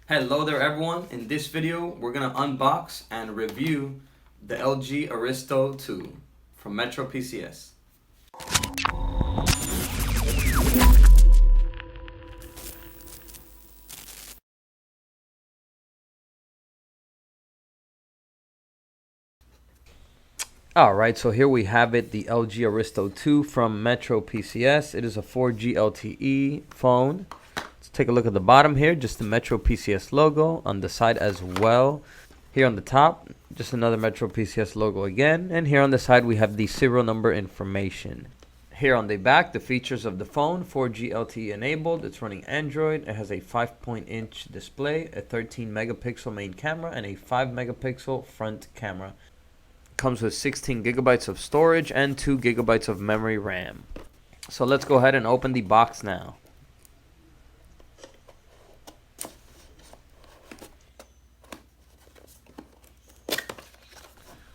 Hello there everyone. In this video, we're going to unbox and review the LG Aristo 2 from Metro PCS. Alright, so here we have it, the LG Aristo 2 from Metro PCS. It is a 4G LTE phone. Let's take a look at the bottom here, just the Metro PCS logo on the side as well. Here on the top, just another Metro PCS logo again. And here on the side, we have the serial number information. Here on the back, the features of the phone, 4G LTE enabled. It's running Android. It has a 5-inch display, a 13 megapixel main camera, and a 5 megapixel front camera. Comes with 16 gigabytes of storage and 2 gigabytes of memory RAM. So let's go ahead and open the box now.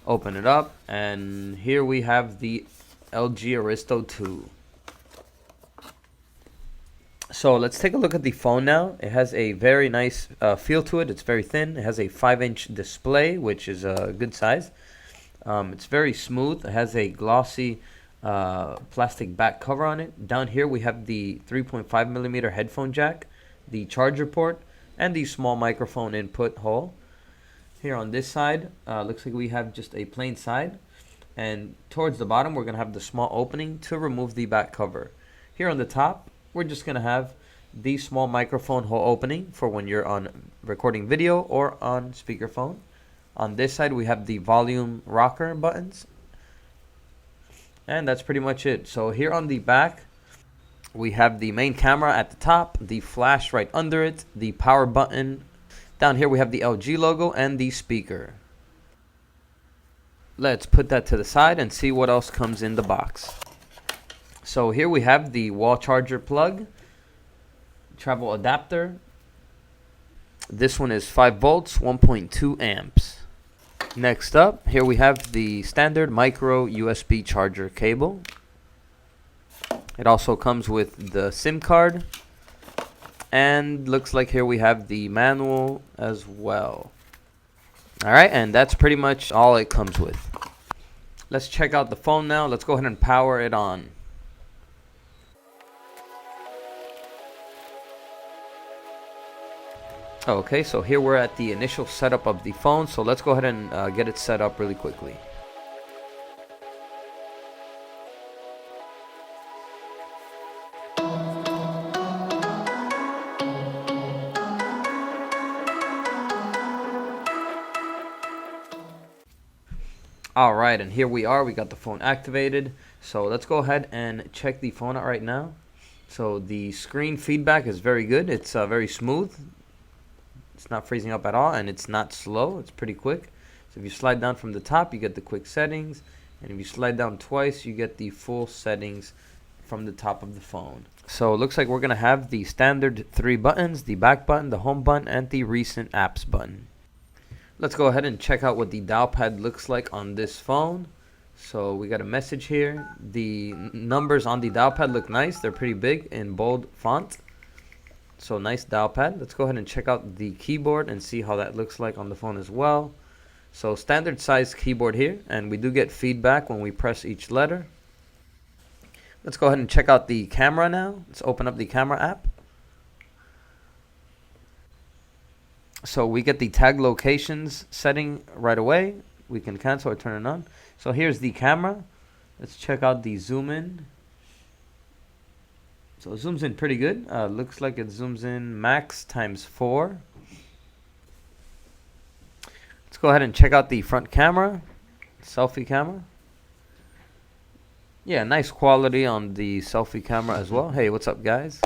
Open it up, and here we have the LG Aristo 2. So let's take a look at the phone now. It has a very nice feel to it. It's very thin. It has a 5-inch display, which is a good size. It's very smooth. It has a glossy plastic back cover on it. Down here we have the 3.5 millimeter headphone jack, the charger port, and the small microphone input hole. Here on this side, looks like we have just a plain side. And towards the bottom, we're going to have the small opening to remove the back cover. Here on the top, we're just going to have the small microphone hole opening for when you're on recording video or on speakerphone. On this side, we have the volume rocker buttons. And that's pretty much it. So here on the back, we have the main camera at the top, the flash right under it, the power button. Down here, we have the LG logo and the speaker. Let's put that to the side and see what else comes in the box. So here we have the wall charger plug, travel adapter. This one is 5 volts, 1.2 amps. Next up, here we have the standard micro USB charger cable. It also comes with the SIM card. And looks like here we have the manual as well. Alright, and that's pretty much all it comes with. Let's check out the phone now. Let's go ahead and power it on. Okay, so here we're at the initial setup of the phone. So let's go ahead and get it set up really quickly. Alright, and here we are. We got the phone activated. So let's go ahead and check the phone out right now. So the screen feedback is very good. It's very smooth. It's not freezing up at all, and it's not slow. It's pretty quick. So if you slide down from the top, you get the quick settings. And if you slide down twice, you get the full settings from the top of the phone. So it looks like we're going to have the standard 3 buttons, the back button, the home button, and the recent apps button. Let's go ahead and check out what the dial pad looks like on this phone. So we got a message here. The numbers on the dial pad look nice. They're pretty big in bold font. So nice dial pad. Let's go ahead and check out the keyboard and see how that looks like on the phone as well. So standard size keyboard here, and we do get feedback when we press each letter. Let's go ahead and check out the camera now. Let's open up the camera app. So we get the tag locations setting right away. We can cancel or turn it on. So here's the camera. Let's check out the zoom in. So it zooms in pretty good. Looks like it zooms in max times 4. Let's go ahead and check out the front camera, selfie camera. Yeah, nice quality on the selfie camera as well. Hey, what's up, guys?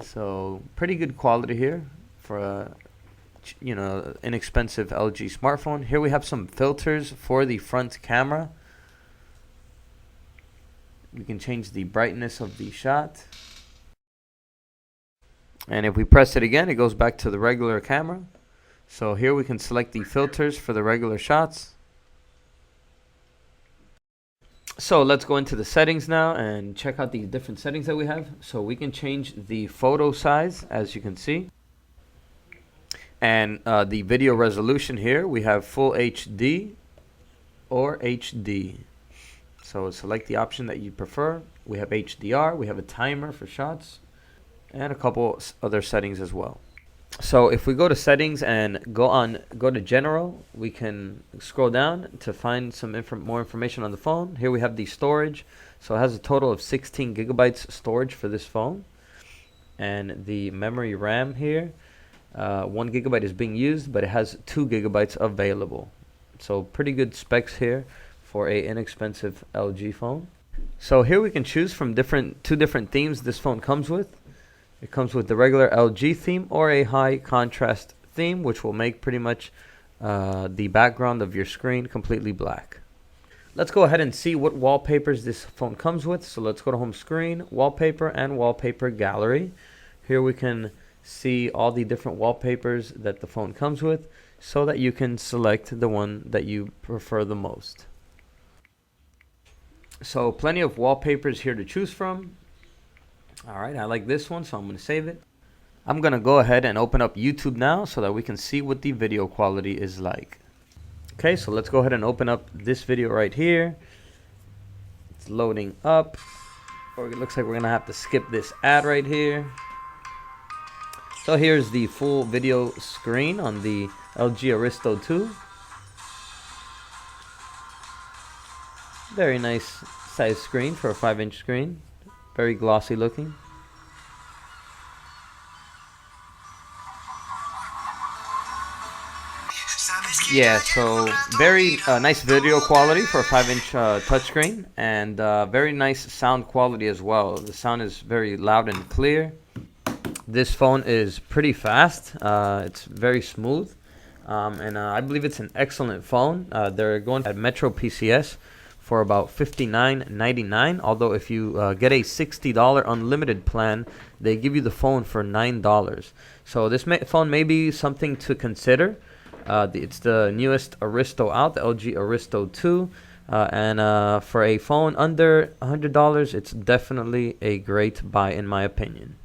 So pretty good quality here for a inexpensive LG smartphone. Here we have some filters for the front camera. We can change the brightness of the shot. And if we press it again, it goes back to the regular camera. So here we can select the filters for the regular shots. So let's go into the settings now and check out the different settings that we have. So we can change the photo size, as you can see. And the video resolution here, we have full HD or HD. So select the option that you prefer. We have HDR, we have a timer for shots, and a couple other settings as well. So if we go to settings and go to general, we can scroll down to find some more information on the phone. Here we have the storage. So it has a total of 16 gigabytes storage for this phone. And the memory RAM here, 1 gigabyte is being used, but it has 2 gigabytes available. So pretty good specs here for a inexpensive LG phone. So here we can choose from two different themes this phone comes with. It comes with the regular LG theme or a high contrast theme, which will make pretty much the background of your screen completely black. Let's go ahead and see what wallpapers this phone comes with. So let's go to home screen, wallpaper, and wallpaper gallery. Here we can see all the different wallpapers that the phone comes with so that you can select the one that you prefer the most. So plenty of wallpapers here to choose from. Alright, I like this one, so I'm going to save it. I'm going to go ahead and open up YouTube now so that we can see what the video quality is like. Okay, so let's go ahead and open up this video right here. It's loading up. Or it looks like we're going to have to skip this ad right here. So here's the full video screen on the LG Aristo 2. Very nice size screen for a 5-inch screen. Very glossy looking. Yeah, so very nice video quality for a 5-inch touchscreen, and very nice sound quality as well. The sound is very loud and clear. This phone is pretty fast. It's very smooth, and I believe it's an excellent phone. They're going at Metro PCS for about $59.99. Although if you get a $60 unlimited plan, they give you the phone for $9. So this phone may be something to consider. It's the newest Aristo out, the LG Aristo 2. And for a phone under $100, it's definitely a great buy in my opinion.